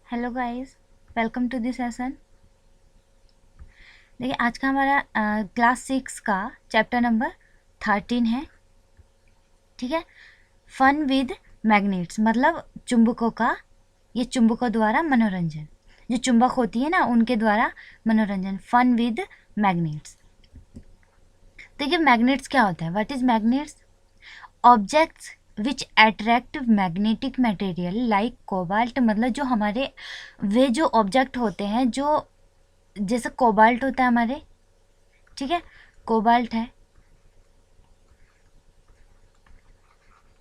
Hello guys, welcome to this session. देखिए, आज का हमारा क्लास 6 का चैप्टर नंबर 13 है। ठीक है। फन विद मैग्नेट्स मतलब चुंबकों का, ये चुंबकों द्वारा मनोरंजन, जो चुंबक होती है ना उनके द्वारा मनोरंजन, फन विद मैग्नेट्स। देखिए, मैग्नेट्स क्या होता है? What is magnets? Objects which attract magnetic material like cobalt, मतलब जो हमारे वे जो ऑब्जेक्ट होते हैं जो जैसे कोबाल्ट होता है हमारे, ठीक है, कोबाल्ट है,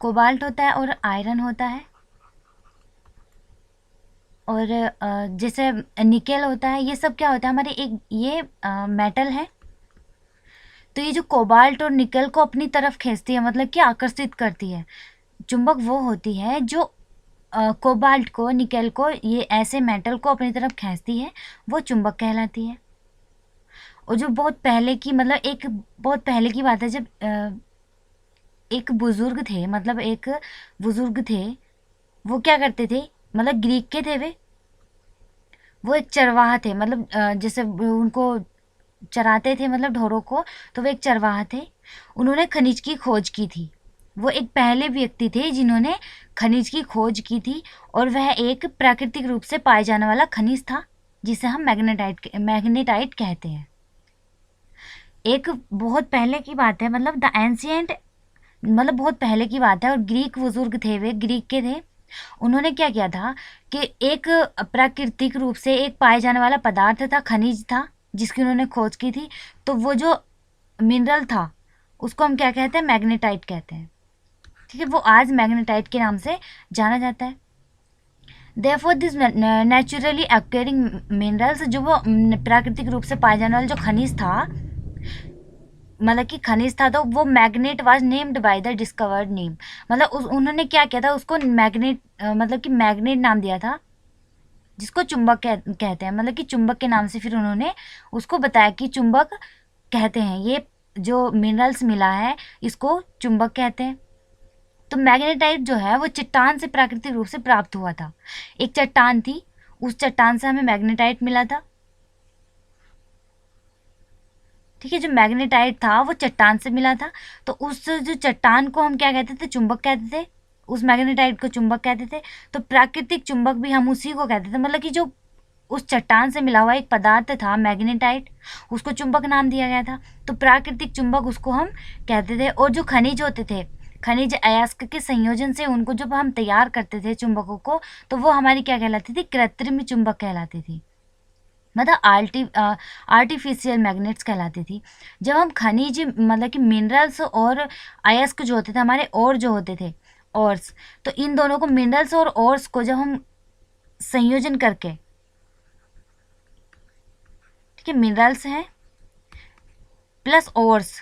कोबाल्ट होता है और आयरन होता है, और जैसे निकेल होता है। ये सब क्या होता है हमारे, एक ये मेटल है। तो ये जो कोबाल्ट और निकेल को अपनी तरफ खींचती है, मतलब कि आकर्षित करती है, चुंबक वो होती है जो कोबाल्ट को, निकेल को, ये ऐसे मेटल को अपनी तरफ खींचती है, वो चुंबक कहलाती है। और जो बहुत पहले की, मतलब एक बहुत पहले की बात है, जब एक बुजुर्ग थे, मतलब एक बुजुर्ग थे, वो क्या करते थे, मतलब ग्रीक के थे वे, वो एक चरवाहा थे, मतलब जैसे उनको चराते थे, मतलब ढोरों को, तो वो एक चरवाहा थे। उन्होंने खनिज की खोज की थी। वो एक पहले व्यक्ति थे जिन्होंने खनिज की खोज की थी, और वह एक प्राकृतिक रूप से पाए जाने वाला खनिज था, जिसे हम मैग्नेटाइट कहते हैं। एक बहुत पहले की बात है, मतलब द एंशियंट, मतलब बहुत पहले की बात है, और ग्रीक बुजुर्ग थे, वे ग्रीक के थे। उन्होंने क्या किया था कि एक प्राकृतिक रूप से एक पाए जाने वाला पदार्थ था, खनिज था, जिसकी उन्होंने खोज की थी। तो वो जो मिनरल था उसको हम क्या कहते हैं, मैग्नेटाइट कहते हैं। ठीक है, वो आज मैग्नेटाइट के नाम से जाना जाता है। देयरफॉर दिस नेचुरली अक्वेरिंग मिनरल्स, जो वो प्राकृतिक रूप से पाए जाने वाला जो खनिज था, मतलब कि खनिज था, तो वो magnet was named by the discovered name, मतलब उन्होंने क्या किया था, उसको मैग्नेट, मतलब कि मैग्नेट नाम दिया था, जिसको चुंबक कहते हैं, मतलब कि चुंबक के नाम से फिर उन्होंने उसको बताया कि चुंबक कहते हैं, ये जो मिनरल्स मिला है इसको चुंबक कहते हैं। तो मैग्नेटाइट जो है वो चट्टान से प्राकृतिक रूप से प्राप्त हुआ था। एक चट्टान थी, उस चट्टान से हमें मैग्नेटाइट मिला था। ठीक है, जो मैग्नेटाइट था वो चट्टान से मिला था। तो उस जो चट्टान को हम क्या कहते थे, चुंबक कहते थे, उस मैग्नेटाइट को चुंबक कहते थे। तो प्राकृतिक चुंबक भी हम उसी को कहते थे, मतलब कि जो उस चट्टान से मिला हुआ एक पदार्थ था मैग्नेटाइट, उसको चुंबक नाम दिया गया था। तो प्राकृतिक चुंबक उसको हम कहते थे। और जो खनिज होते थे, खनिज अयस्क के संयोजन से उनको जब हम तैयार करते थे चुंबकों को, तो वो हमारी क्या कहलाती थी, कृत्रिम चुंबक कहलाती थी, मतलब आर्टिफिशियल मैग्नेट्स कहलाती थी। जब हम खनिज, मतलब कि मिनरल्स और अयस्क जो होते थे हमारे, और जो होते थे ऑर्स, तो इन दोनों को, मिनरल्स और ऑर्स को जब हम संयोजन करके, ठीक है, मिनरल्स हैं प्लस ऑर्स,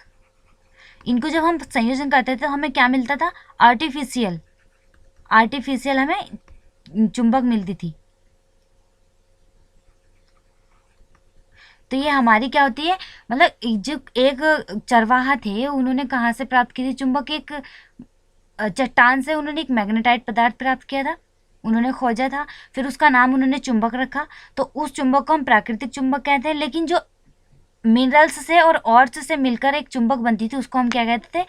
इनको जब हम संयोजन करते थे तो हमें क्या मिलता था, आर्टिफिशियल, आर्टिफिशियल हमें चुंबक मिलती थी। तो ये हमारी क्या होती है, मतलब जो एक चरवाहा थे, उन्होंने कहाँ से प्राप्त की थी चुंबक, एक चट्टान से उन्होंने एक मैग्नेटाइट पदार्थ प्राप्त किया था, उन्होंने खोजा था, फिर उसका नाम उन्होंने चुंबक रखा। तो उस चुंबक को हम प्राकृतिक चुंबक कहते हैं। लेकिन जो मिनरल्स से और ऑर्स से मिलकर एक चुंबक बनती थी उसको हम क्या कहते थे,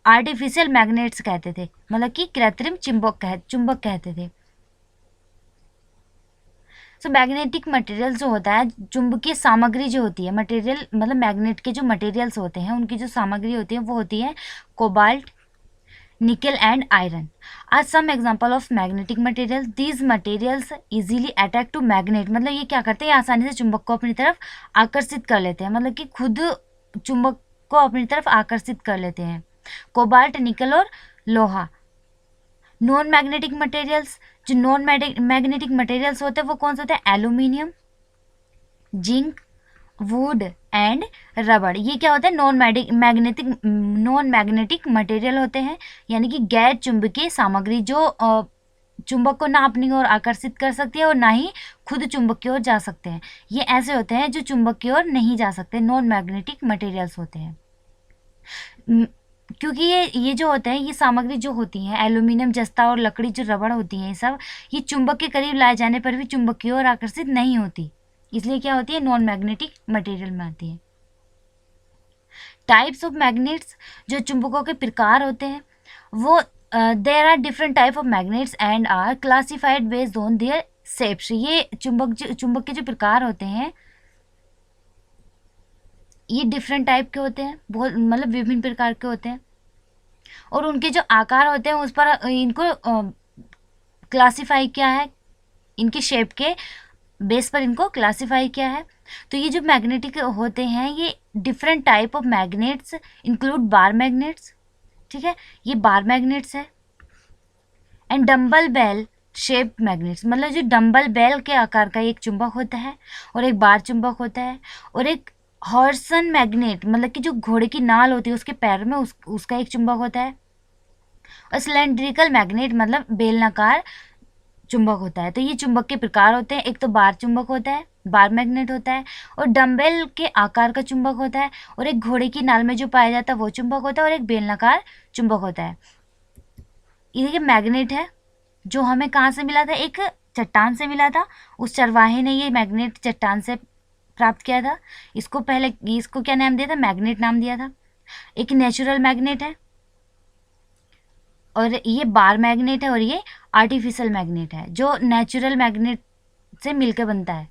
आर्टिफिशियल मैग्नेट्स कहते थे, मतलब कि कृत्रिम चुंबक कहते थे। सो मैग्नेटिक मटेरियल जो होता है, चुंबकीय सामग्री जो होती है, मटेरियल मतलब मैग्नेट के जो मटेरियल्स होते हैं उनकी जो सामग्री होती है वो होती है cobalt, nickel and iron are some example of magnetic materials. These materials easily attract to magnet, मतलब ये क्या करते हैं, ये आसानी से चुंबक को अपनी तरफ आकर्षित कर लेते हैं, मतलब कि खुद चुंबक को अपनी तरफ आकर्षित कर लेते हैं। कोबाल्ट, निकल और लोहा। नॉन मैग्नेटिक मटेरियल्स, जो नॉन मैग्नेटिक मटेरियल्स होते हैं वो कौन से होते हैं, एल्यूमिनियम, जिंक, वुड एंड रबड़। ये क्या होता है, नॉन मैग्नेटिक मटेरियल होते हैं, यानी कि गैर चुंबकीय सामग्री, जो चुंबक को ना अपनी ओर आकर्षित कर सकती है और ना ही खुद चुंबक की ओर जा सकते हैं। ये ऐसे होते हैं जो चुंबक की ओर नहीं जा सकते, नॉन मैग्नेटिक मटेरियल्स होते हैं। क्योंकि ये जो होते हैं, ये सामग्री जो होती है एल्यूमिनियम, जस्ता और लकड़ी जो रबड़ होती है, ये सब ये चुंबक के करीब लाए जाने पर भी चुंबकीय और आकर्षित नहीं होती, इसलिए क्या होती है, नॉन मैग्नेटिक मटेरियल में आती है। टाइप्स ऑफ मैग्नेट्स, जो चुंबकों के प्रकार होते हैं, वो there are different type of magnets and are classified based on their shapes. ये चुंबक के जो प्रकार होते हैं ये डिफरेंट टाइप के होते हैं, बहुत मतलब विभिन्न प्रकार के होते हैं, और उनके जो आकार होते हैं उस पर इनको क्लासिफाई किया है, इनके शेप के बेस पर इनको क्लासिफाई किया है। तो ये जो मैग्नेटिक होते हैं ये different type of magnets include bar magnets, ठीक है, ये बार मैग्नेट्स है, and dumbbell bell shape magnets, मतलब जो डम्बल बेल के आकार का एक चुंबक होता है और एक बार चुंबक होता है, और एक हॉर्सन मैग्नेट, मतलब कि जो घोड़े की नाल होती है उसके पैर में उसका एक चुंबक होता है, और सिलेंड्रिकल मैग्नेट मतलब बेलनाकार चुंबक होता है। तो ये चुंबक के प्रकार होते हैं, एक तो बार चुंबक होता है, बार मैग्नेट होता है, और डम्बेल के आकार का चुंबक होता है, और एक घोड़े की नाल में जो पाया जाता है वो चुंबक होता है, और एक बेलनाकार चुंबक होता है। ये देखिए मैग्नेट है जो हमें कहाँ से मिला था, एक चट्टान से मिला था, उस चरवाहे ने ये मैग्नेट चट्टान से प्राप्त किया था, इसको क्या नाम दिया था, मैग्नेट नाम दिया था। एक नेचुरल मैग्नेट है, और ये बार मैग्नेट है, और ये आर्टिफिशियल मैग्नेट है जो नेचुरल मैग्नेट से मिलकर बनता है,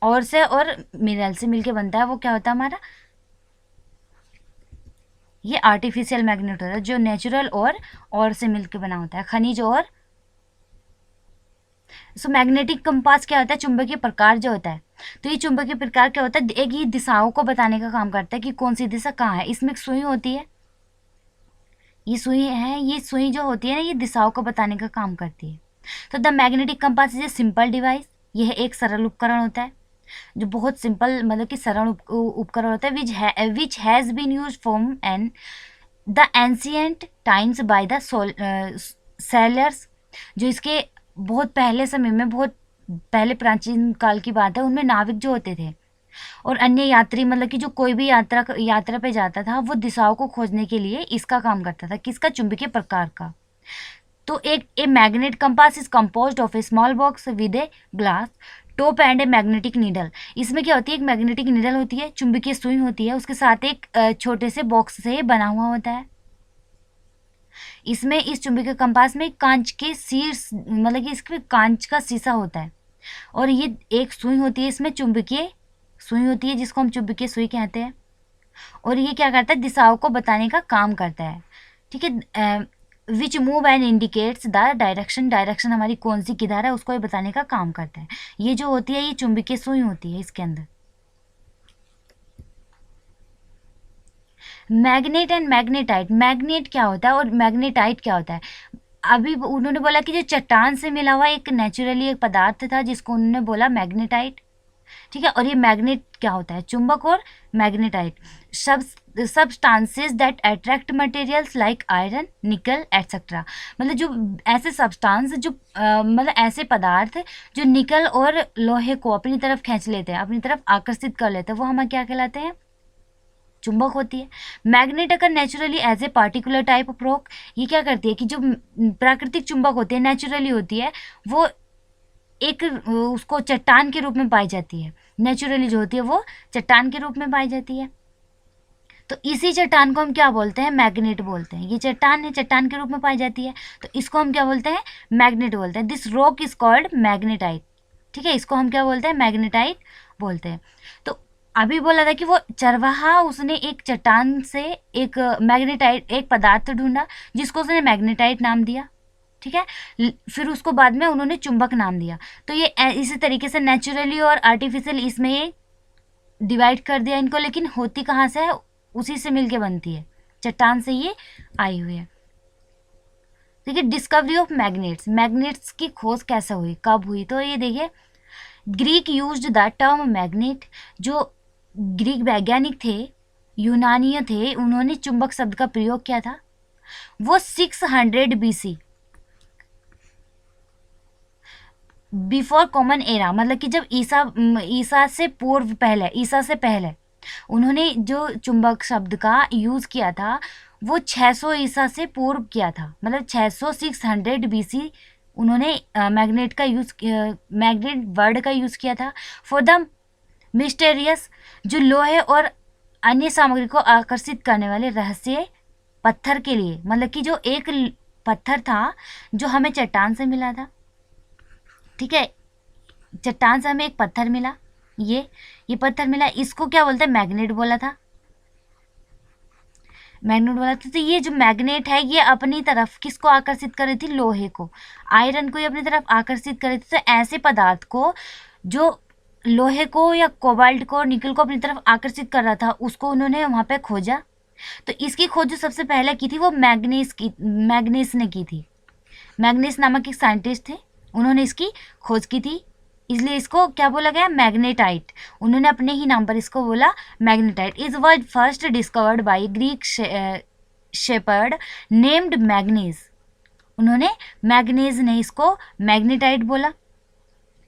और से और मिनरल से मिलकर बनता है, वो क्या होता है हमारा, ये आर्टिफिशियल मैग्नेट होता है जो नेचुरल और से मिलकर बना होता है, खनिज और। सो मैग्नेटिक कंपास क्या होता है, चुंबकीय प्रकार जो होता है। तो ये चुंबकीय प्रकार क्या होता है, एक ये दिशाओं को बताने का काम करता है कि कौन सी दिशा कहाँ है। इसमें एक सुई होती है, ये सुई है, ये सुई जो होती है ना ये दिशाओं को बताने का काम करती है। तो the magnetic compass is a simple device, यह एक सरल उपकरण होता है, जो बहुत सिंपल मतलब कि सरल उपकरण होता है, which has been use from an the ancient times by the sailors, जो इसके बहुत पहले समय में, बहुत पहले प्राचीन काल की बात है, उनमें नाविक जो होते थे और अन्य यात्री, मतलब कि जो कोई भी यात्रा पे जाता था वो दिशाओं को खोजने के लिए इसका काम करता था, किसका, चुंबकीय प्रकार का। तो एक a magnet compass is composed of A small box with a glass top and a magnetic needle. इसमें क्या होती है, एक मैग्नेटिक नीडल होती है, चुंबकीय सुई होती है, उसके साथ एक छोटे से बॉक्स से बना हुआ होता है। इसमें इस चुंबकीय कंपास में कांच के शीर्ष, मतलब कि इसमें कांच का शीशा होता है, और ये एक सुई होती है, इसमें चुंबकीय सुई होती है जिसको हम चुंबकीय सुई कहते हैं, और ये क्या करता है, दिशाओं को बताने का काम करता है, ठीक है। Which move and indicates the direction, direction हमारी कौन सी किधर है उसको ये बताने का काम करता है। ये जो होती है ये चुंबकीय सुई होती है इसके अंदर। मैग्नेट एंड मैग्नेटाइट, मैग्नेट क्या होता है और मैग्नेटाइट क्या होता है। अभी उन्होंने बोला कि जो चट्टान से मिला हुआ एक नेचुरली एक पदार्थ था जिसको उन्होंने बोला मैग्नेटाइट, ठीक है। और ये मैग्नेट क्या होता है, चुंबक, और magnetite substances that attract materials like iron, निकल एटसेट्रा, मतलब जो ऐसे सब्सटेंस जो मतलब ऐसे पदार्थ जो निकल और लोहे को अपनी तरफ खींच लेते हैं, अपनी तरफ आकर्षित कर लेते हैं, वो हमें क्या कहलाते हैं, चुंबक होती है। मैग्नेट अगर naturally as a particular type of rock, ये क्या करती है कि जो प्राकृतिक चुंबक होती है, नेचुरली होती है, वो एक उसको चट्टान के रूप में पाई जाती है, नेचुरली जो होती है वो चट्टान के रूप में पाई जाती है। तो इसी चट्टान को हम क्या बोलते हैं, मैग्नेट बोलते हैं। ये चट्टान है, चट्टान के रूप में पाई जाती है, तो इसको हम क्या बोलते हैं, मैग्नेट बोलते हैं। This rock is called magnetite, ठीक है, इसको हम क्या बोलते हैं, मैग्नेटाइट बोलते हैं। तो अभी बोला था कि वो चरवाहा, उसने एक चट्टान से एक मैग्नेटाइट एक पदार्थ ढूंढा जिसको उसने मैग्नेटाइट नाम दिया, ठीक है। फिर उसको बाद में उन्होंने चुंबक नाम दिया। तो ये इसी तरीके से नेचुरली और आर्टिफिशियल इसमें ये डिवाइड कर दिया इनको, लेकिन होती कहाँ से है, उसी से मिलके बनती है, चट्टान से ये आई हुई है। देखिए डिस्कवरी ऑफ मैग्नेट्स, मैग्नेट्स की खोज कैसे हुई, कब हुई, तो ये देखिए Greek used the term magnet, जो ग्रीक वैज्ञानिक थे, यूनानीय थे, उन्होंने चुंबक शब्द का प्रयोग किया था। वो 600 BC बिफोर कॉमन एरा, मतलब कि जब ईसा से पूर्व, पहले, ईसा से पहले उन्होंने जो चुंबक शब्द का यूज़ किया था वो 600 ईसा से पूर्व किया था, मतलब 600 BC उन्होंने मैग्नेट का यूज़, मैग्नेट वर्ड का यूज़ किया था फॉर द मिस्टेरियस, जो लोहे और अन्य सामग्री को आकर्षित करने वाले रहस्य पत्थर के लिए। मतलब कि जो एक पत्थर था जो हमें चट्टान से मिला था, ठीक है, चट्टान से हमें एक पत्थर मिला, ये पत्थर मिला, इसको क्या बोलते हैं, मैग्नेट बोला था, मैग्नेट बोला था। तो ये जो मैग्नेट है ये अपनी तरफ किसको आकर्षित कर रही थी, लोहे को, आयरन को ये अपनी तरफ आकर्षित कर रही थी। तो ऐसे पदार्थ को जो लोहे को या कोबाल्ट को, निकल को अपनी तरफ आकर्षित कर रहा था, उसको उन्होंने वहाँ पे खोजा। तो इसकी खोज जो सबसे पहले की थी वो मैग्नीस ने की थी। मैग्नीस नामक एक साइंटिस्ट थे, उन्होंने इसकी खोज की थी, इसलिए इसको क्या बोला गया, मैग्नेटाइट। उन्होंने अपने ही नाम पर इसको बोला magnetite. Is word first discovered by Greek shepherd named Magnes. उन्होंने मैग्नीज ने इसको मैग्नेटाइट बोला,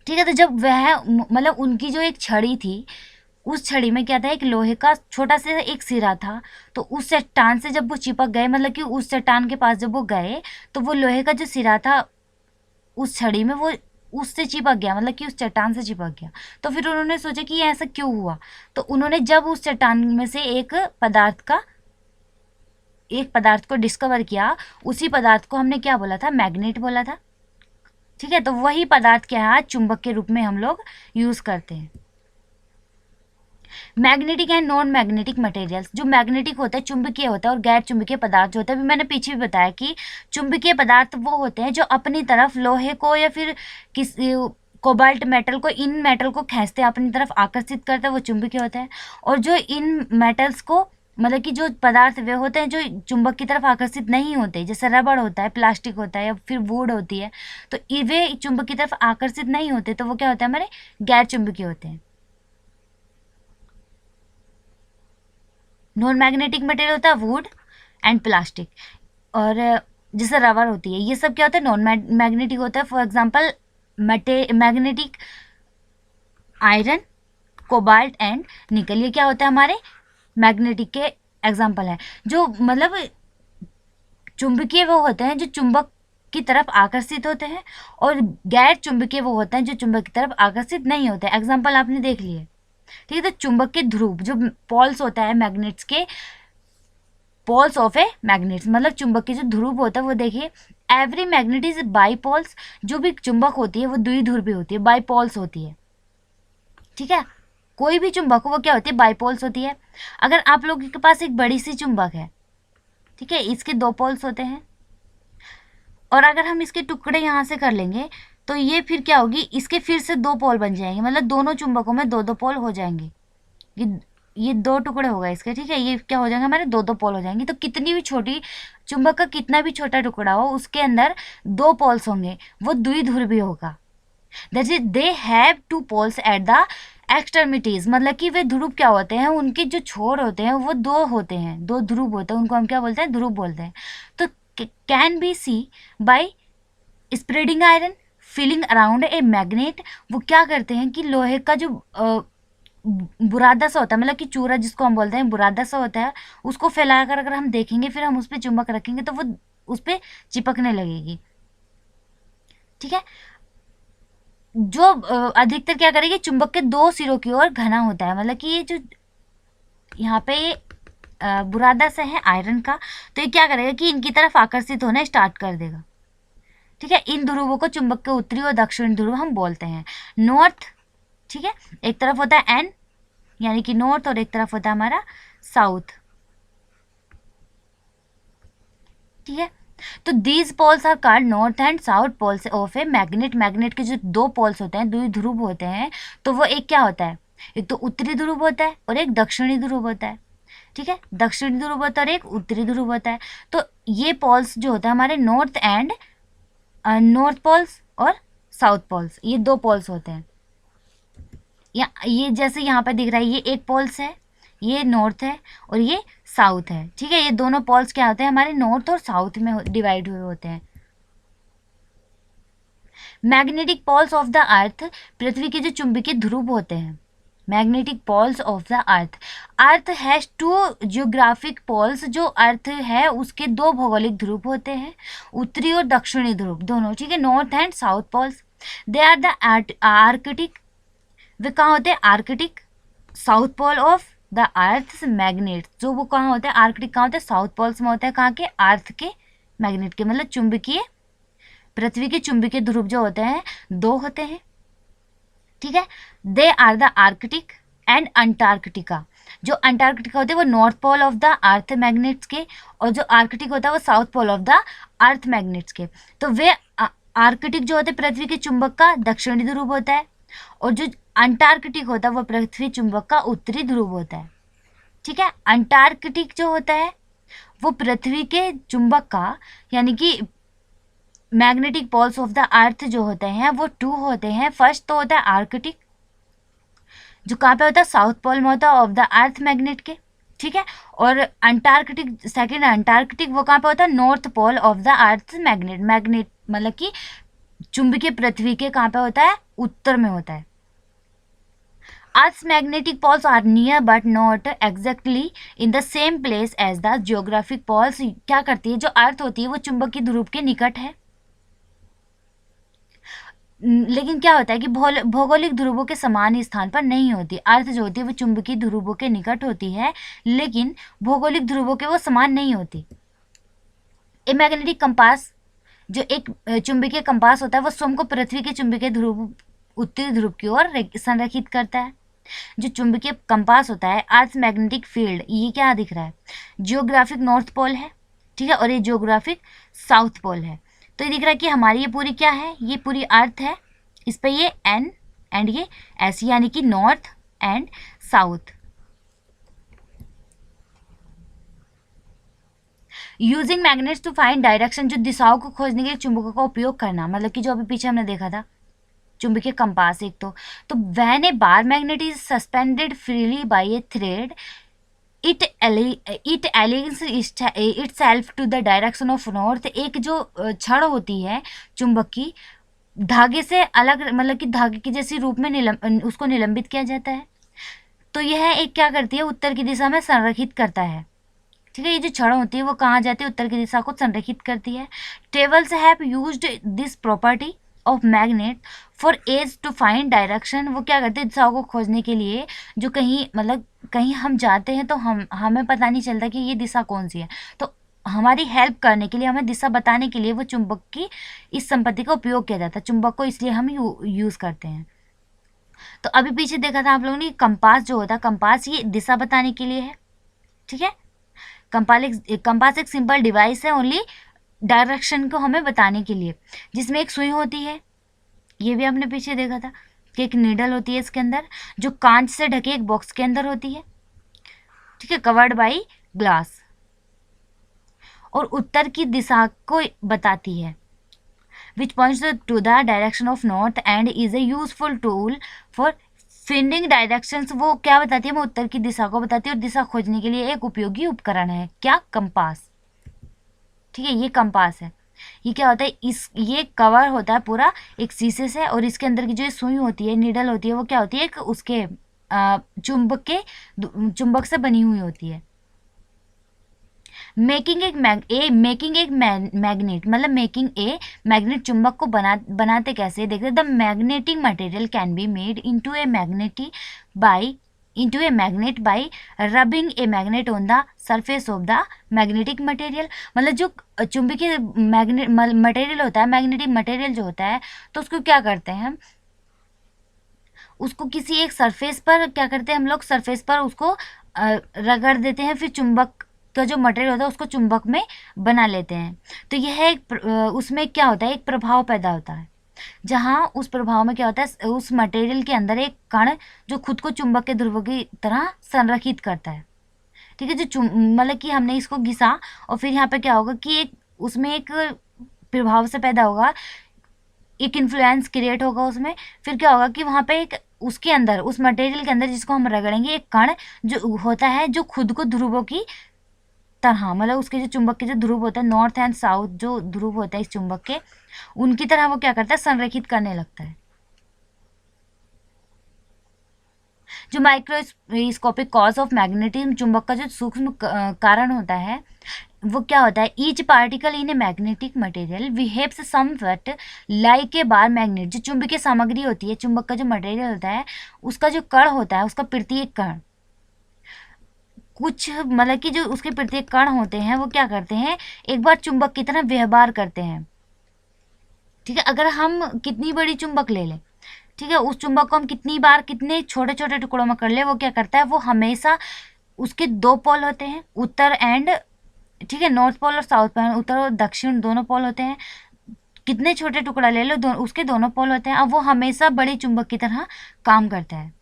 ठीक है। तो जब वह, मतलब उनकी जो एक छड़ी थी, उस छड़ी में क्या था, एक लोहे का छोटा सा एक सिरा था। तो उस चट्टान से जब वो चिपक गए, मतलब कि उस चट्टान के पास जब वो गए, तो वो लोहे का जो सिरा था उस छड़ी में, वो उससे चिपक गया, मतलब कि उस चट्टान से चिपक गया। तो फिर उन्होंने सोचा कि ये ऐसा क्यों हुआ। तो उन्होंने जब उस चट्टान में से एक पदार्थ को डिस्कवर किया, उसी पदार्थ को हमने क्या बोला था, मैग्नेट बोला था, ठीक है। तो वही पदार्थ क्या है, चुंबक के रूप में हम लोग यूज करते हैं। Magnetic and non magnetic materials, जो मैग्नेटिक होता है, चुंबकीय होता है, और गैर चुंबकीय पदार्थ जो होता है, अभी मैंने पीछे भी बताया कि चुंबकीय पदार्थ वो होते हैं जो अपनी तरफ लोहे को या फिर किस कोबाल्ट मेटल को, इन मेटल को खींचते हैं, अपनी तरफ आकर्षित करते हैं, वो चुंबकीय होता है। और जो इन मेटल्स को, मतलब कि जो पदार्थ वे होते हैं जो चुंबक की तरफ आकर्षित नहीं होते, जैसे रबड़ होता है, प्लास्टिक होता है, या फिर वुड होती है, तो वे चुंबक की तरफ आकर्षित नहीं होते, तो वो क्या होता है, हमारे गैर चुंबकीय होते हैं। नॉन मैग्नेटिक मटेरियल होता है वुड एंड प्लास्टिक, और जैसे रबर होती है, ये सब क्या होता है, नॉन मैग्नेटिक होता है। For example magnetic iron, cobalt and निकल, ये क्या होता है, हमारे मैग्नेटिक के एग्जांपल है। जो मतलब चुंबकीय वो होते हैं जो चुंबक की तरफ आकर्षित होते हैं, और गैर चुंबकीय वो होते हैं जो चुंबक की तरफ आकर्षित नहीं होते। एग्जाम्पल आपने देख लिए, ठीक है। तो चुंबक के ध्रुव, जो पोल्स होता है मैग्नेट्स के, पोल्स ऑफ ए मैग्नेट्स, मतलब चुंबक के जो ध्रुव होता है वो देखिए, every magnet is bi poles. जो भी चुंबक होती है वो द्विध्रुवी होती है, बाई पोल्स होती है, ठीक है। कोई भी चुंबक हो वो क्या होती है, बाई पोल्स होती है। अगर आप लोगों के पास एक बड़ी सी चुंबक है, ठीक है, इसके 2 पोल्स होते हैं, और अगर हम इसके टुकड़े यहाँ से कर लेंगे तो ये फिर क्या होगी, इसके फिर से 2 पोल बन जाएंगे, मतलब दोनों चुंबकों में 2-2 पोल हो जाएंगे। ये 2 टुकड़े हो गए इसके, ठीक है, ये क्या हो जाएंगे, हमारे 2-2 पोल हो जाएंगे। तो कितनी भी छोटी चुंबक का कितना भी छोटा टुकड़ा हो, उसके अंदर 2 पोल्स होंगे, वो द्विध्रुवी होगा। That is they have 2 poles at the extremities, मतलब कि वे ध्रुव क्या होते हैं, उनके जो छोर होते हैं वो 2 होते हैं, 2 ध्रुव होते हैं, उनको हम क्या बोलते हैं, ध्रुव बोलते हैं। तो can be see by spreading iron filings around a magnet. वो क्या करते हैं कि लोहे का जो बुरादा सा होता है, मतलब कि चूरा जिसको हम बोलते हैं, बुरादा सा होता है, उसको फैलाकर अगर हम देखेंगे, फिर हम उस पर चुंबक रखेंगे तो वो उस पर चिपकने लगेगी, ठीक है। जो अधिकतर क्या करेगी, चुंबक के 2 सिरों की ओर घना होता है, मतलब कि ये जो यहाँ पे ये बुरादा सा है आयरन का, तो ये क्या करेगा कि इनकी तरफ आकर्षित होना स्टार्ट कर देगा, ठीक है। इन ध्रुवों को चुंबक के उत्तरी और दक्षिणी ध्रुव हम बोलते हैं। नॉर्थ, ठीक है, एक तरफ होता है एन यानी कि नॉर्थ, और एक तरफ होता है हमारा साउथ, ठीक है। तो these poles are called north and south poles of a magnet. Magnet के जो 2 पोल्स होते हैं, 2 ध्रुव होते हैं, तो वो एक क्या होता है, एक तो उत्तरी ध्रुव होता है और एक दक्षिणी ध्रुव होता है, ठीक है। दक्षिणी ध्रुव होता है और एक उत्तरी ध्रुव होता है। तो ये पोल्स जो होता है हमारे नॉर्थ पोल्स और साउथ पोल्स, ये 2 पोल्स होते हैं। या ये जैसे यहाँ पे दिख रहा है, ये एक पोल्स है, ये नॉर्थ है और ये साउथ है, ठीक है। ये दोनों पोल्स क्या होते हैं, हमारे नॉर्थ और साउथ में डिवाइड हुए होते हैं। Magnetic poles of the earth, पृथ्वी के जो चुंबकीय ध्रुव होते हैं, magnetic poles of the earth. Earth has two geographic poles, जो अर्थ है उसके दो भौगोलिक ध्रुव होते हैं, उत्तरी और दक्षिणी ध्रुव दोनों, ठीक है, north and south poles. They are the Arctic, वे कहाँ होते हैं, Arctic, south pole of the earth magnet, जो वो कहाँ होते हैं, आर्कटिक कहाँ होते हैं, साउथ पोल्स में होता है, कहाँ के, अर्थ के मैग्नेट के, मतलब चुंबकीय, पृथ्वी के चुंबकीय ध्रुव जो होते हैं दो होते हैं, ठीक है। They are the Arctic and Antarctica, जो अंटार्कटिका होते हैं वो north pole of the earth magnets के, और जो आर्कटिक होता है वो south pole of the earth magnets के। तो वे आर्कटिक जो होते हैं पृथ्वी के चुंबक का दक्षिणी ध्रुव होता है, और जो अंटार्कटिक होता है वो पृथ्वी चुंबक का उत्तरी ध्रुव होता है, ठीक है। अंटार्कटिक जो होता है वो पृथ्वी के चुंबक का, यानी कि magnetic poles of the earth जो होते हैं वो टू होते हैं। फर्स्ट तो होता है आर्कटिक, जो कहाँ पे होता है, साउथ पोल में होता है ऑफ द अर्थ मैग्नेट के, ठीक है। और अंटार्कटिक, सेकेंड अंटार्कटिक, वो कहाँ पे होता है, north pole of the earth magnet, magnet मतलब कि चुंबकीय पृथ्वी के कहाँ पे होता है, उत्तर में होता है। Earth's magnetic poles are near but not exactly in the same place as the geographic poles। क्या करती है, जो अर्थ होती है वो चुंबकीय ध्रुव के निकट है, लेकिन क्या होता है कि भौगोलिक ध्रुवों के समान स्थान पर नहीं होती। अर्थ जो होती है वो चुंबकीय ध्रुवों के निकट होती है, लेकिन भौगोलिक ध्रुवों के वो समान नहीं होती। ए मैग्नेटिक कंपास, जो एक चुंबकीय कंपास होता है वो स्वयं को पृथ्वी के चुंबकीय ध्रुव, उत्तरी ध्रुव की ओर संरेखित करता है। जो चुंबकीय कंपास होता है, अर्थ मैग्नेटिक फील्ड, ये क्या दिख रहा है, जियोग्राफिक नॉर्थ पोल है, ठीक है, और ये जियोग्राफिक साउथ पोल है। तो ये दिख रहा है कि हमारी ये पूरी क्या है, ये पूरी अर्थ है, इस पे ये एन एंड ये एस, यानी कि north and south. Using magnets to find direction, जो दिशाओं को खोजने के लिए चुंबकों का उपयोग करना, मतलब कि जो अभी पीछे हमने देखा था चुंबकीय कंपास एक, तो when a bar magnet is suspended freely by a thread, it aligns itself to the direction of north. एक जो छड़ होती है चुंबक की, धागे से अलग, मतलब कि धागे की जैसी रूप में उसको निलंबित किया जाता है, तो यह एक क्या करती है, उत्तर की दिशा में संरेखित करता है, ठीक है। ये जो छड़ होती है वो कहाँ जाती है, उत्तर की दिशा को संरेखित करती है। Tables have used this property of magnet for ages to find direction. वो क्या करते हैं, दिशाओं को खोजने के लिए, जो कहीं मतलब कहीं हम जाते हैं तो हमें पता नहीं चलता कि ये दिशा कौन सी है, तो हमारी हेल्प करने के लिए, हमें दिशा बताने के लिए वो चुंबक की इस संपत्ति का उपयोग किया जाता है। चुंबक को इसलिए हम यूज़ करते हैं। तो अभी पीछे देखा था आप लोगों ने, कंपास जो होता है, कंपास ये दिशा बताने के लिए है, ठीक है। कंपास एक सिंपल डिवाइस है ओनली डायरेक्शन को हमें बताने के लिए, जिसमें एक सुई होती है, ये भी आपने पीछे देखा था कि एक नीडल होती है इसके अंदर, जो कांच से ढके एक बॉक्स के अंदर होती है, ठीक है, कवर्ड बाय ग्लास, और उत्तर की दिशा को बताती है, which points to the direction of north and is a useful tool for finding directions. वो क्या बताती है, वो उत्तर की दिशा को बताती है, और दिशा खोजने के लिए एक उपयोगी उपकरण है, क्या, कंपास, ठीक है। ये कंपास है, ये क्या होता है, इस ये कवर होता है पूरा एक शीशे से, और इसके अंदर की जो सुई होती है, नीडल होती है, वो क्या होती है, एक उसके चुंबक से बनी हुई होती है। मेकिंग एक मैग्नेट, मतलब मेकिंग ए मैग्नेट, चुंबक को बनाते कैसे देखते, the magnetic material can be made into a magnet bye rubbing a magnet on the surface of the magnetic material. मतलब जो चुंबकीय मैग्नेट मटेरियल होता है, मैग्नेटिक मटेरियल जो होता है, तो उसको क्या करते हैं हम, उसको किसी एक सरफेस पर क्या करते हैं हम लोग, सरफेस पर उसको रगड़ देते हैं, फिर चुंबक का जो मटेरियल होता है उसको चुंबक में बना लेते हैं। तो यह एक उसमें क्या होता है, एक प्रभाव पैदा होता है, जहाँ उस प्रभाव में क्या होता है, उस मटेरियल के अंदर एक कण जो खुद को चुंबक के ध्रुव की तरह संरेखित करता है, ठीक है। जो मतलब कि हमने इसको घिसा, और फिर यहाँ पे क्या होगा कि एक उसमें एक प्रभाव से पैदा होगा, एक इन्फ्लुएंस क्रिएट होगा उसमें, फिर क्या होगा कि वहाँ पे एक उसके अंदर, उस मटेरियल के अंदर जिसको हम रगड़ेंगे, एक कण जो होता है जो खुद को ध्रुवों की तरह, मतलब उसके जो चुंबक के जो ध्रुव होता है, नॉर्थ एंड साउथ जो ध्रुव होता है इस चुंबक के, उनकी तरह वो क्या करता है, संरेखित करने लगता है। जो माइक्रोस्कोपिक कॉज ऑफ मैग्नेटिज्म, चुंबक का जो सूक्ष्म कारण होता है वो क्या होता है, each particle in A magnetic material behaves somewhat like a bar magnet. जो चुंबकीय सामग्री होती है, चुंबक का जो मटेरियल होता है, उसका जो कण होता है, उसका प्रत्येक कण कुछ मतलब कि जो उसके प्रत्येक कण होते हैं वो क्या करते हैं, एक बार चुंबक की तरह व्यवहार करते हैं। ठीक है, अगर हम कितनी बड़ी चुंबक ले लें, ठीक है, उस चुंबक को हम कितनी बार कितने छोटे छोटे टुकड़ों में कर ले, वो क्या करता है, वो हमेशा उसके दो पोल होते हैं, उत्तर एंड, ठीक है, नॉर्थ पोल और साउथ पोल, उत्तर और दक्षिण दोनों पोल होते हैं। कितने छोटे टुकड़ा ले लो, उसके दोनों पोल होते हैं। अब वो हमेशा बड़ी चुंबक की तरह काम करता है।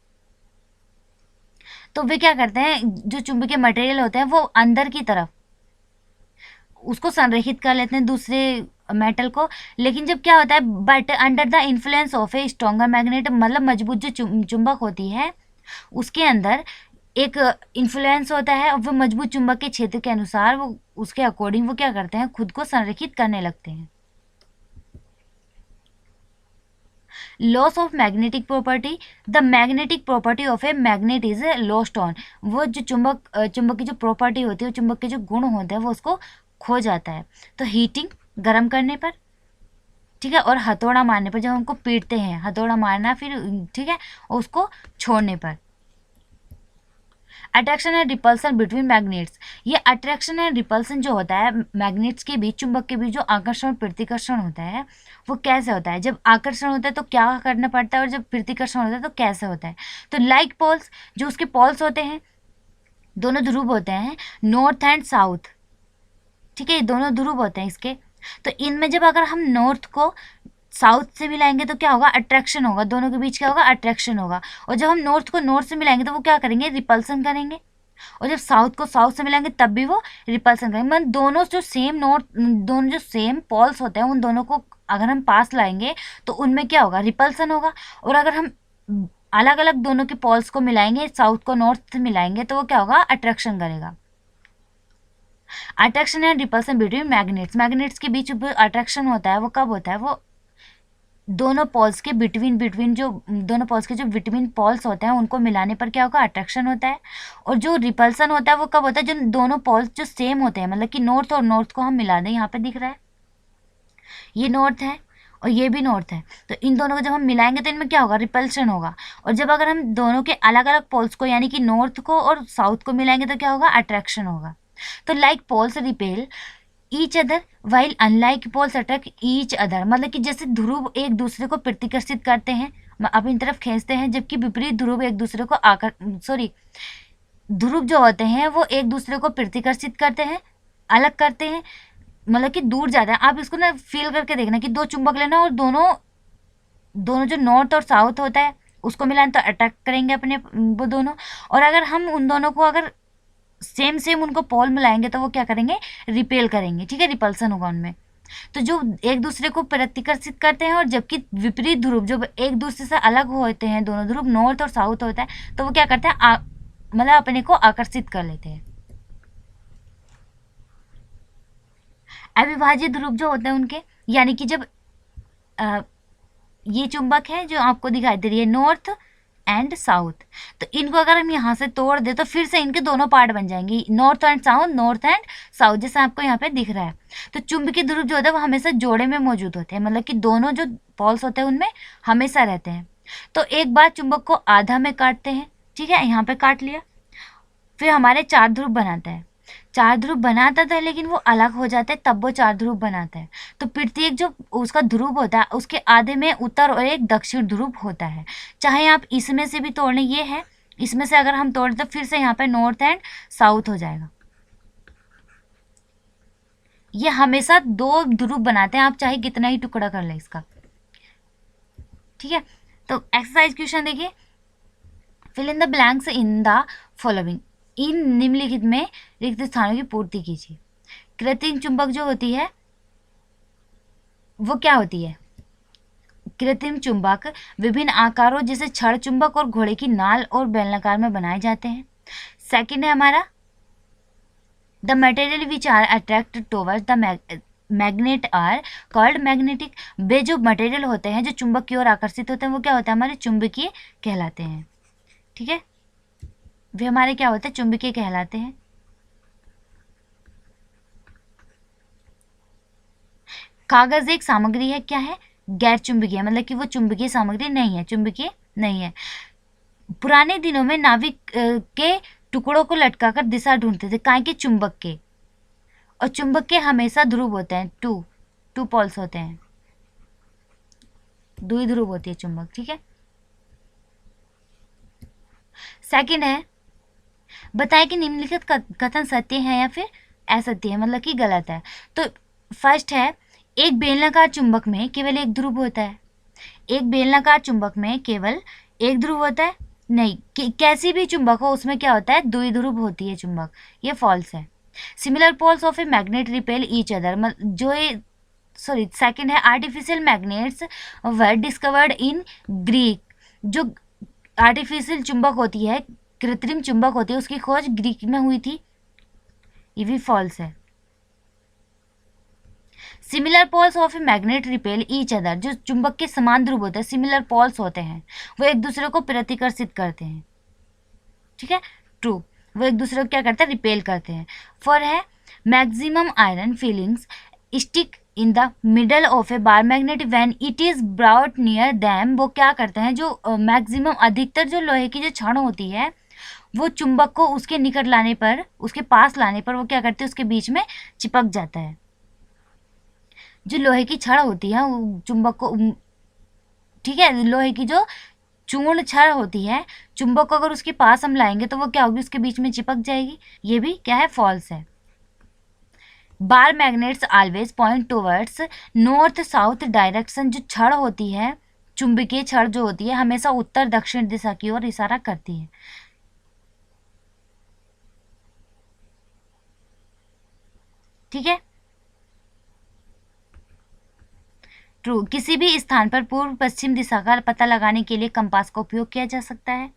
तो वे क्या करते हैं, जो चुंबकीय मटेरियल होते हैं वो अंदर की तरफ उसको संरेखित कर लेते हैं दूसरे मेटल को। लेकिन जब क्या होता है, but under the influence of A stronger magnet, मतलब मजबूत जो चुंबक होती है उसके अंदर एक इन्फ्लुएंस होता है, और वो मजबूत चुंबक के क्षेत्र के अनुसार वो उसके अकॉर्डिंग वो क्या करते हैं, खुद को संरेखित करने लगते हैं। Loss of magnetic property, the magnetic property of a magnet is lost on. वो जो चुंबक की जो प्रॉपर्टी होती है, चुंबक के जो गुण होते हैं वो उसको खो जाता है। तो हीटिंग, गर्म करने पर, ठीक है, और हथौड़ा मारने पर, जब हमको पीटते हैं, हथौड़ा मारना, फिर ठीक है, और उसको छोड़ने पर। Attraction and repulsion between magnets, ये अट्रैक्शन एंड रिपल्सन जो होता है मैग्नेट्स के बीच, चुंबक के बीच जो आकर्षण और प्रतिकर्षण होता है वो कैसे होता है। जब आकर्षण होता है तो क्या करना पड़ता है, और जब प्रतिकर्षण होता है तो कैसे होता है। तो लाइक पोल्स, जो उसके पोल्स होते हैं, दोनों ध्रुव होते हैं, नॉर्थ एंड साउथ, ठीक है, ये दोनों ध्रुव होते हैं इसके। तो इनमें जब अगर हम नॉर्थ को साउथ से मिलाएंगे तो क्या होगा, अट्रैक्शन होगा, दोनों के बीच क्या होगा, अट्रैक्शन होगा। और जब हम नॉर्थ को नॉर्थ से मिलाएंगे तो वो क्या करेंगे, रिपल्सन करेंगे। और जब साउथ को साउथ से मिलाएंगे तब भी वो रिपल्सन करेंगे। मतलब दोनों जो सेम पोल्स होते हैं उन दोनों को अगर हम पास लाएंगे तो उनमें क्या होगा, रिपल्सन होगा। और अगर हम अलग अलग दोनों के पोल्स को मिलाएंगे, साउथ को नॉर्थ से मिलाएंगे, तो वो क्या होगा, अट्रैक्शन करेगा। Attraction and repulsion between magnets के बीच अट्रैक्शन होता है वो कब होता है, वो दोनों पोल्स के बिटवीन जो दोनों पोल्स के जो बिटवीन पोल्स होते हैं उनको मिलाने पर क्या होगा, अट्रैक्शन होता है। और जो रिपल्सन होता है वो कब होता है, जो दोनों पोल्स जो सेम होते हैं, मतलब कि नॉर्थ और नॉर्थ को हम मिला दें, यहाँ पे दिख रहा है ये नॉर्थ है और ये भी नॉर्थ है, तो इन दोनों को जब हम मिलाएंगे तो इनमें क्या होगा, रिपल्शन होगा। और जब अगर हम दोनों के अलग अलग पोल्स को यानी कि नॉर्थ को और साउथ को मिलाएंगे तो क्या होगा, अट्रैक्शन होगा। तो like poles repel each other while unlike poles attract each other, मतलब कि जैसे ध्रुव एक दूसरे को प्रतिकर्षित करते हैं, अपनी तरफ खींचते हैं, जबकि विपरीत ध्रुव एक दूसरे को ध्रुव जो होते हैं वो एक दूसरे को प्रतिकर्षित करते हैं, अलग करते हैं, मतलब कि दूर जाते हैं। आप इसको ना फील करके देखना कि दो चुंबक लेना और दोनों जो नॉर्थ और साउथ होता है उसको मिलाना तो अट्रैक्ट करेंगे अपने वो दोनों। और अगर हम उन दोनों को अगर सेम उनको पोल मिलाएंगे तो वो क्या करेंगे, रिपेल करेंगे, ठीक है, रिपल्सन होगा उनमें। तो जो एक दूसरे को प्रतिकर्षित करते हैं, और जबकि विपरीत ध्रुव जो एक दूसरे से अलग होते हैं, दोनों ध्रुव नॉर्थ और साउथ होता है, तो वो क्या करते हैं, मतलब अपने को आकर्षित कर लेते हैं। अविभाज्य ध्रुव जो होते हैं उनके, यानी कि जब ये चुंबक है जो आपको दिखाई दे रही है नॉर्थ एंड साउथ, तो इनको अगर हम यहाँ से तोड़ दे तो फिर से इनके दोनों पार्ट बन जाएंगे, नॉर्थ एंड साउथ, जैसे आपको यहाँ पे दिख रहा है। तो चुंबकीय ध्रुव जो होता है वो हमेशा जोड़े में मौजूद होते हैं, मतलब कि दोनों जो पोल्स होते हैं उनमें हमेशा रहते हैं। तो एक बार चुंबक को आधा में काटते हैं, ठीक है, यहाँ पे काट लिया, फिर हमारे चार ध्रुव बनाता है, चार ध्रुव बनाता था लेकिन वो अलग हो जाता है, तब वो चार ध्रुव बनाता है। तो प्रत्येक जो उसका ध्रुव होता है उसके आधे में उत्तर और एक दक्षिण ध्रुव होता है। चाहे आप इसमें से भी तोड़ लें, ये है, इसमें से अगर हम तोड़ें तो फिर से यहाँ पे नॉर्थ एंड साउथ हो जाएगा। ये हमेशा दो ध्रुव बनाते हैं, आप चाहे कितना ही टुकड़ा कर लें इसका, ठीक है। तो एक्सरसाइज क्वेश्चन देखिए, fill in the blanks in the following, इन निम्नलिखित में रिक्त स्थानों की पूर्ति कीजिए। कृत्रिम चुंबक जो होती है वो क्या होती है, कृत्रिम चुंबक विभिन्न आकारों जैसे छड़ चुंबक और घोड़े की नाल और बेलनाकार में बनाए जाते हैं। सेकंड है हमारा, the material which are attract towards the magnet are called magnetic. वे जो मटेरियल होते हैं जो चुंबक की ओर आकर्षित होते हैं वो क्या होता है, हमारे चुंबकीय कहलाते हैं, ठीक है। वे हमारे क्या होते हैं, चुंबकीय कहलाते हैं। कागज एक सामग्री है, क्या है, गैर चुंबकीय, मतलब कि वो चुंबकीय सामग्री नहीं है, चुंबकीय नहीं है। पुराने दिनों में नाविक के टुकड़ों को लटकाकर दिशा ढूंढते थे, काहे के, चुंबक के। और चुंबक के हमेशा ध्रुव होते हैं, टू टू पोल्स होते हैं, दुई ध्रुव होती है चुंबक, ठीक है। सेकंड है, बताएं कि निम्नलिखित कथन सत्य है या फिर असत्य है, मतलब कि गलत है। तो फर्स्ट है, एक बेलनाकार चुंबक में केवल एक ध्रुव होता है। एक बेलनाकार चुंबक में केवल एक ध्रुव होता है, नहीं, कैसी भी चुंबक हो उसमें क्या होता है, द्विध्रुव होती है चुंबक, ये फॉल्स है। Similar poles of a magnet repel each other, जो ये सॉरी सेकंड है, artificial magnets were discovered in Greek, जो आर्टिफिशियल चुंबक होती है, कृत्रिम चुंबक होती है, उसकी खोज ग्रीक में हुई थी, ये भी फॉल्स है। Similar poles of a magnet repel each other, जो चुंबक के समान ध्रुव होते हैं, सिमिलर पोल्स होते हैं, वो एक दूसरे को प्रतिकर्षित करते हैं, ठीक है, ट्रू, वो एक दूसरे को क्या करते हैं, रिपेल करते हैं। फॉर है, maximum iron feelings stick in the middle of a bar magnet when it is brought near them, वो क्या करते हैं, जो मैक्सिमम अधिकतर जो लोहे की जो छड़ होती है, वो चुंबक को उसके निकट लाने पर, उसके पास लाने पर वो क्या करते हैं, उसके बीच में चिपक जाता है। जो लोहे की छड़ होती है वो चुंबक को, ठीक है, लोहे की जो चूर्ण छड़ होती है, चुंबक को अगर उसके पास हम लाएंगे तो वो क्या होगी, उसके बीच में चिपक जाएगी, ये भी क्या है, फॉल्स है। बार magnets always point towards north south direction, जो छड़ होती है, चुंबकीय छड़ जो होती है, हमेशा उत्तर दक्षिण दिशा की ओर इशारा करती है, ठीक है, ट्रू। किसी भी स्थान पर पूर्व पश्चिम दिशा का पता लगाने के लिए कंपास का उपयोग किया जा सकता है,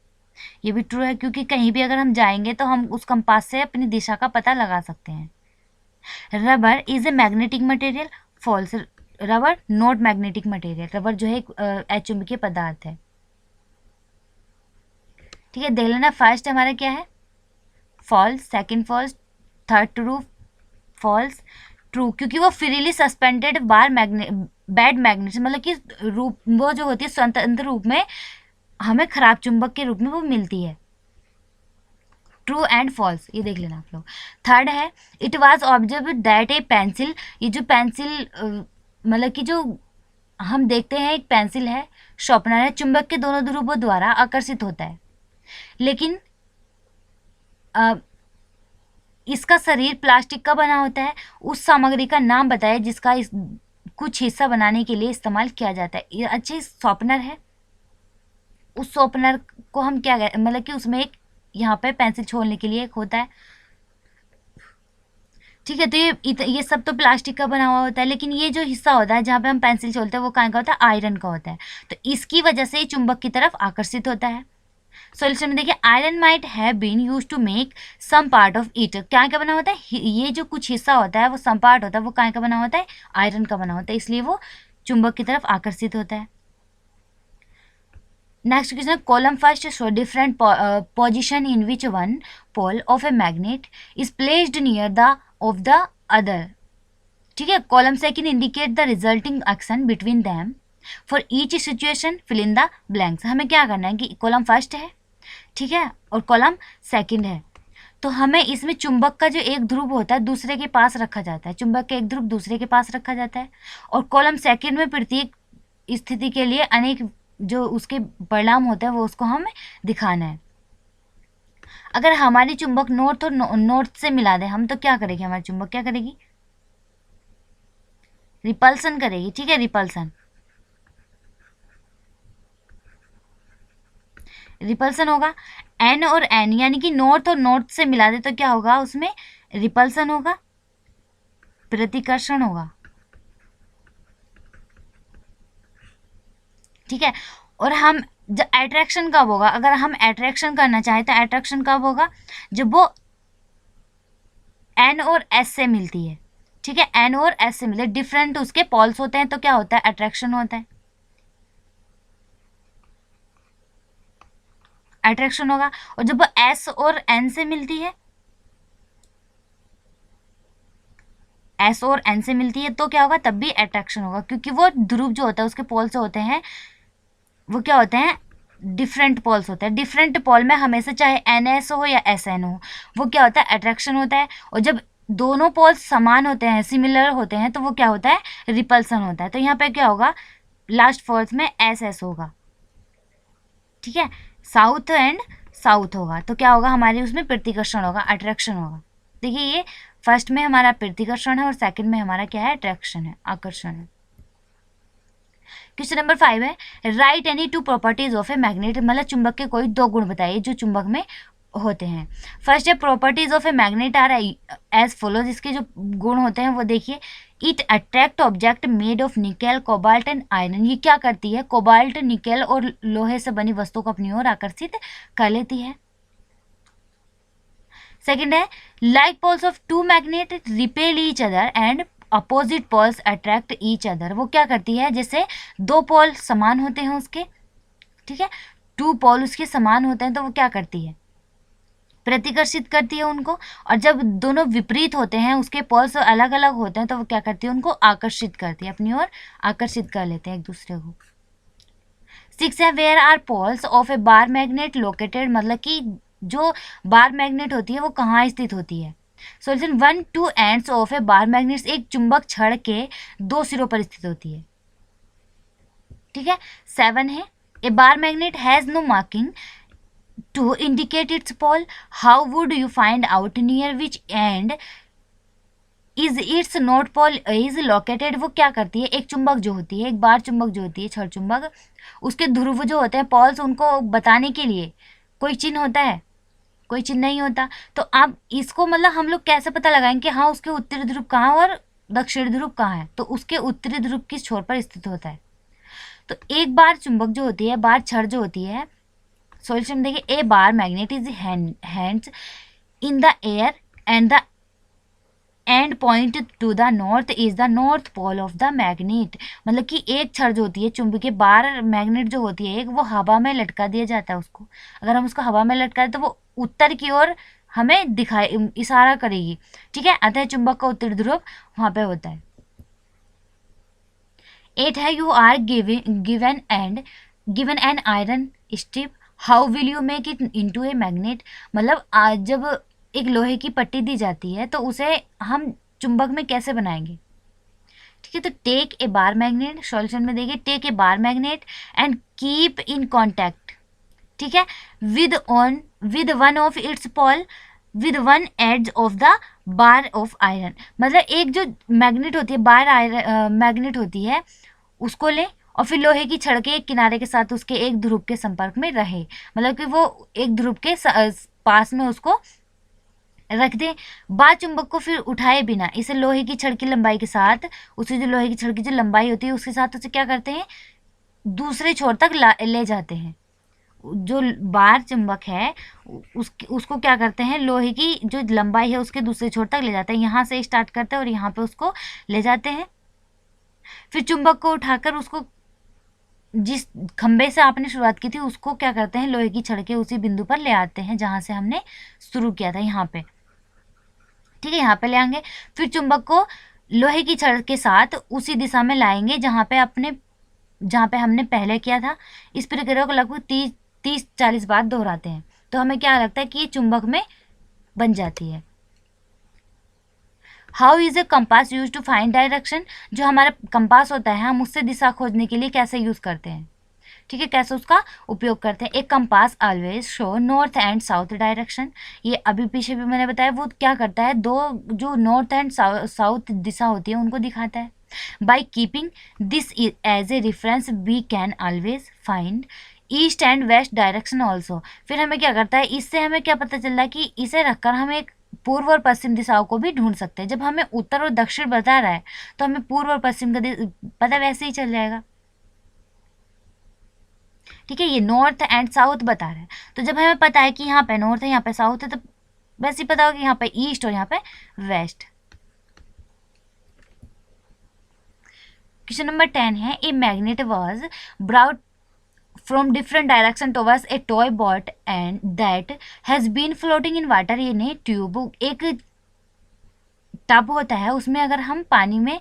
ये भी ट्रू है, क्योंकि कहीं भी अगर हम जाएंगे तो हम उस कंपास से अपनी दिशा का पता लगा सकते हैं। Rubber is a magnetic material, false, rubber not magnetic material, rubber जो है एक अचुंबकीय पदार्थ है, ठीक है। देख लेना, फर्स्ट हमारा क्या है, false, second false, third true, false, true, क्योंकि वो freely suspended bar magnet, bad magnet, मतलब कि रूप, वो जो होती है स्वतंत्र रूप में हमें खराब चुंबक के रूप में वो मिलती है, ट्रू एंड फॉल्स, ये देख लेना आप लोग। थर्ड है, it was observe that A pencil, ये जो पेंसिल मतलब कि जो हम देखते हैं एक पेंसिल है, शॉर्पनर है, चुंबक के दोनों ध्रुवों द्वारा आकर्षित होता है, लेकिन इसका शरीर प्लास्टिक का बना होता है। उस सामग्री का नाम बताएं जिसका इस कुछ हिस्सा बनाने के लिए इस्तेमाल किया जाता है। ये अच्छी शॉर्पनर है, उस शॉर्पनर को हम क्या मतलब कि उसमें एक यहाँ पे पेंसिल छोड़ने के लिए एक होता है, ठीक है। तो ये सब तो प्लास्टिक का बना हुआ होता है, लेकिन ये जो हिस्सा होता है जहाँ पे हम पेंसिल छोड़ते हैं वो कहाँ का होता है, आयरन का होता है, तो इसकी वजह से ये चुंबक की तरफ आकर्षित होता है। सॉल्यूशन में देखिए, iron might have been used to make some part of it, क्या क्या बना होता है, ये जो कुछ हिस्सा होता है वो सम पार्ट होता है, वो क्या का बना होता है, आयरन का बना होता है, इसलिए वो चुंबक की तरफ आकर्षित होता है। Next question, column first show different position in which one pole of a magnet is placed near the of the other, ठीक है। Column second indicate the resulting action between them, for each situation fill in the blanks. हमें क्या करना है कि column first है, ठीक है, और कॉलम सेकंड है, तो हमें इसमें चुंबक का जो एक ध्रुव होता है दूसरे के पास रखा जाता है, चुंबक का एक ध्रुव दूसरे के पास रखा जाता है, और कॉलम सेकंड में प्रत्येक स्थिति के लिए अनेक जो उसके परिणाम होते हैं वो उसको हमें दिखाना है। अगर हमारी चुंबक नॉर्थ और नॉर्थ से मिला दे हम, तो क्या करेगी हमारी चुंबक, क्या करेगी, रिपल्सन करेगी, ठीक है, रिपल्सन, रिपल्सन होगा। एन और एन यानी कि नॉर्थ और नॉर्थ से मिला दे तो क्या होगा, उसमें रिपल्सन होगा, प्रतिकर्षण होगा, ठीक है। और हम जब अट्रैक्शन कब होगा, अगर हम अट्रैक्शन करना चाहें तो अट्रैक्शन कब होगा, जब वो एन और एस से मिलती है, ठीक है, एन और एस से मिले, डिफरेंट उसके पॉल्स होते हैं तो क्या होता है, अट्रैक्शन होता है। अट्रैक्शन होगा। और जब वो एस और एन से मिलती है, एस और एन से मिलती है तो क्या होगा, तब भी अट्रैक्शन होगा, क्योंकि वो ध्रुव जो होता है उसके पोल से होते हैं, वो क्या होते हैं, डिफरेंट पोल्स होते हैं। डिफरेंट पोल में हमेशा चाहे एन एस हो या एस एन हो, वो क्या होता है, अट्रैक्शन होता है। और जब दोनों पोल्स समान होते हैं, सिमिलर होते हैं, तो वो क्या होता है, रिपल्सन होता है। तो यहाँ पे क्या होगा, लास्ट फोर्थ में एस एस होगा, ठीक है, साउथ एंड साउथ होगा, तो क्या होगा हमारे उसमें प्रतिकर्षण होगा, अट्रैक्शन होगा। देखिए ये फर्स्ट में हमारा प्रतिकर्षण है और सेकंड में हमारा क्या है, अट्रैक्शन है, आकर्षण है। क्वेश्चन नंबर 5 है, right any two properties of a magnet, मतलब चुंबक के कोई दो गुण बताइए जो चुंबक में होते हैं। फर्स्ट है properties of a magnet are as follows, इसके जो गुण होते हैं वो देखिए, it attract object made of nickel cobalt and iron, ये क्या करती है, कोबाल्ट निकेल और लोहे से बनी वस्तु को अपनी ओर आकर्षित कर लेती है। सेकेंड है, like poles of two magnet repel each other and opposite poles attract each other, वो क्या करती है, जैसे दो पोल समान होते हैं उसके, ठीक है, टू पोल उसके समान होते हैं तो वो क्या करती है, प्रतिकर्षित करती है उनको। और जब दोनों विपरीत होते हैं, उसके पोल्स अलग अलग होते हैं, तो वो क्या करती है, उनको आकर्षित करती है, अपनी ओर आकर्षित कर लेते हैं एक दूसरे को। 6 है, where are poles of a bar magnet located, मतलब कि जो बार मैग्नेट होती है वो कहाँ स्थित होती है। Solution, 1 2 ends of a bar magnet, एक चुंबक छड़ के दो सिरों पर स्थित होती है, ठीक है। 7 है, a bar magnet has no marking to indicate its pole, how would you find out near which end is its not pole is located, वो क्या करती है, एक चुंबक जो होती है, एक बार चुंबक जो होती है, छड़ चुंबक, उसके ध्रुव जो होते हैं पोल्स, उनको बताने के लिए कोई चिन्ह होता है, कोई चिन्ह नहीं होता। तो आप इसको मतलब हम लोग कैसे पता लगाएंगे कि हाँ उसके उत्तरी ध्रुव कहाँ और दक्षिण ध्रुव कहाँ है, तो उसके उत्तरी ध्रुव किस छोर पर स्थित होता है। तो एक बार चुंबक जो होती है, बार छड़ जो होती है, सॉल्यूशन देखिए, a bar magnet is hands in the air and the end point to the north is the north pole of the magnet, मतलब कि एक छड़ जो होती है चुंबकीय बार मैग्नेट जो होती है एक, वो हवा में लटका दिया जाता है उसको, अगर हम उसको हवा में लटकाए तो वो उत्तर की ओर हमें दिखाई इशारा करेगी, ठीक है, अतः चुंबक का उत्तर ध्रुव वहां पे होता है। 8 है, you are given an iron strip, how will you make it into a magnet, मतलब जब एक लोहे की पट्टी दी जाती है तो उसे हम चुंबक में कैसे बनाएंगे, ठीक है। तो take a bar magnet, solution में देखिए, take a bar magnet and keep in contact, ठीक है, with one of its pole with one edge of the bar of iron, मतलब एक जो मैग्नेट होती है, बार आयरन मैग्नेट होती है, उसको लें और फिर लोहे की छड़ के एक किनारे के साथ उसके एक ध्रुव के संपर्क में रहे, मतलब कि वो एक ध्रुव के पास में उसको रख दें। बार चुंबक को फिर उठाए बिना इसे लोहे की छड़ की लंबाई के साथ, उसे जो लोहे की छड़ की जो लंबाई होती है उसके साथ उसे क्या करते हैं, दूसरे छोर तक ले जाते हैं। जो बार चुंबक है उसको क्या करते हैं, लोहे की जो लंबाई है उसके दूसरे छोर तक ले जाते हैं, यहाँ से स्टार्ट करते हैं और यहाँ पे उसको ले जाते हैं। फिर चुंबक को उठाकर उसको जिस खंबे से आपने शुरुआत की थी उसको क्या करते हैं, लोहे की छड़ के उसी बिंदु पर ले आते हैं जहाँ से हमने शुरू किया था, यहाँ पे, ठीक है, यहाँ पे ले आएंगे। फिर चुंबक को लोहे की छड़ के साथ उसी दिशा में लाएंगे जहाँ पे हमने पहले किया था। इस प्रक्रिया को लगभग 30-40 बार दोहराते हैं, तो हमें क्या लगता है कि ये चुंबक में बन जाती है। How is a compass use to find direction, जो हमारा कंपास होता है हम उससे दिशा खोजने के लिए कैसे यूज करते हैं, ठीक है, कैसे उसका उपयोग करते हैं। एक compass always show north and south direction, ये अभी पीछे भी मैंने बताया, वो क्या करता है, दो जो नॉर्थ एंड साउथ दिशा होती है उनको दिखाता है। By keeping this as a reference we can always find east and west direction also, फिर हमें क्या करता है, इससे हमें क्या पता चल रहा है कि इसे रखकर हम एक पूर्व और पश्चिम दिशाओं को भी ढूंढ सकते हैं। जब हमें उत्तर और दक्षिण बता रहा है तो हमें पूर्व और पश्चिम का पता वैसे ही चल जाएगा, ठीक है। ये नॉर्थ एंड साउथ बता रहा है, तो जब हमें पता है कि यहाँ पे नॉर्थ है यहाँ पे साउथ है, तो वैसे ही पता होगा कि यहाँ पे ईस्ट और यहाँ पे वेस्ट। क्वेश्चन नंबर 10 है, a magnet was brought from different direction towards a toy boat and that has been floating in water. यानी ट्यूब एक टब होता है, उसमें अगर हम पानी में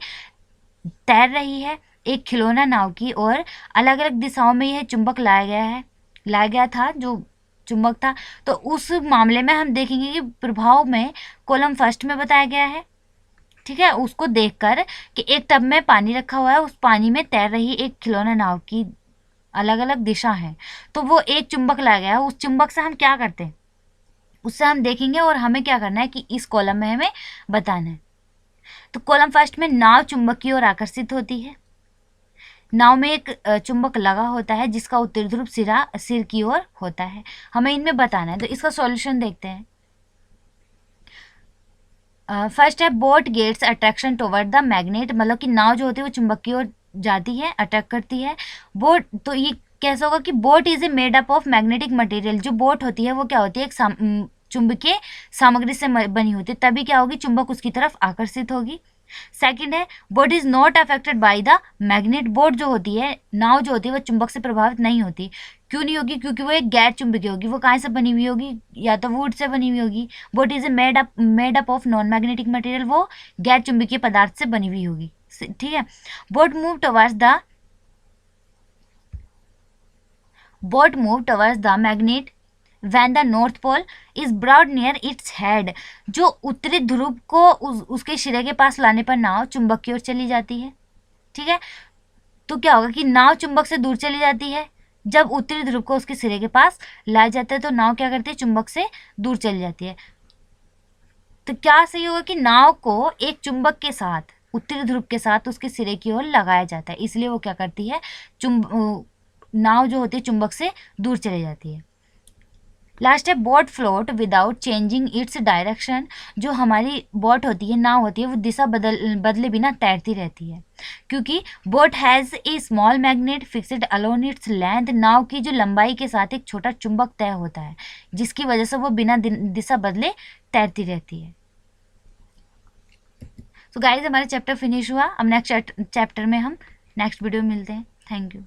तैर रही है एक खिलौना नाव की, और अलग अलग दिशाओं में यह चुंबक लाया गया था जो चुंबक था। तो उस मामले में हम देखेंगे कि प्रभाव में कॉलम फर्स्ट में बताया गया है, ठीक है, उसको देखकर कि एक टब में पानी रखा हुआ है, उस पानी में तैर रही एक खिलौना नाव की अलग अलग दिशा है, तो वो एक चुंबक लाया गया है। उस चुंबक से हम क्या करते हैं उससे हम देखेंगे, और हमें क्या करना है कि इस कॉलम में हमें बताना है। तो कॉलम फर्स्ट में नाव चुंबक की ओर आकर्षित होती है। नाव में एक चुंबक लगा होता है जिसका उत्तरी ध्रुव सिर की ओर होता है, हमें इनमें बताना है। तो इसका सॉल्यूशन देखते हैं। फर्स्ट है boat gets attraction toward the magnet, मतलब कि नाव जो होती है वो चुंबक की ओर जाती है, अट्रैक्ट करती है। बोट, तो ये कैसा होगा कि boat is a made up of magnetic material. जो बोट होती है वो क्या होती है, एक चुंबकीय सामग्री से बनी होती है, तभी क्या होगी, चुंबक उसकी तरफ आकर्षित होगी। सेकंड है boat is not affected by the magnet. Boat जो होती है, नाव जो होती है, वो चुंबक से प्रभावित नहीं होती। क्यों नहीं होगी, क्योंकि वो एक गैर चुंबकीय होगी। वो कहाँ से बनी हुई होगी, या तो वुड से बनी हुई होगी। Boat is a made up of non magnetic material, वो गैर चुंबकीय पदार्थ से बनी हुई होगी, ठीक है। Boat move towards the magnet when the north pole is brought near its head. जो उत्तरी ध्रुव को उसके सिरे के पास लाने पर नाव चुंबक की ओर चली जाती है, ठीक है। तो क्या होगा कि नाव चुंबक से दूर चली जाती है, जब उत्तरी ध्रुव को उसके सिरे के पास लाया जाता है तो नाव क्या करती है, चुंबक से दूर चली जाती है। तो क्या सही होगा कि नाव को एक चुंबक के साथ, उत्तरी ध्रुव के साथ उसके सिरे की ओर लगाया जाता है, इसलिए वो क्या करती है, नाव जो होती है चुंबक से दूर चली जाती है। लास्ट है boat float without changing its direction. जो हमारी बोट होती है, नाव होती है, वो दिशा बदले बिना तैरती रहती है, क्योंकि boat has a small magnet fixed alone its length. नाव की जो लंबाई के साथ एक छोटा चुंबक तय होता है, जिसकी वजह से वो बिना दिशा बदले तैरती रहती है। तो गाइज हमारा चैप्टर फिनिश हुआ। अब नेक्स्ट चैप्टर में हम नेक्स्ट वीडियो में मिलते हैं। Thank you.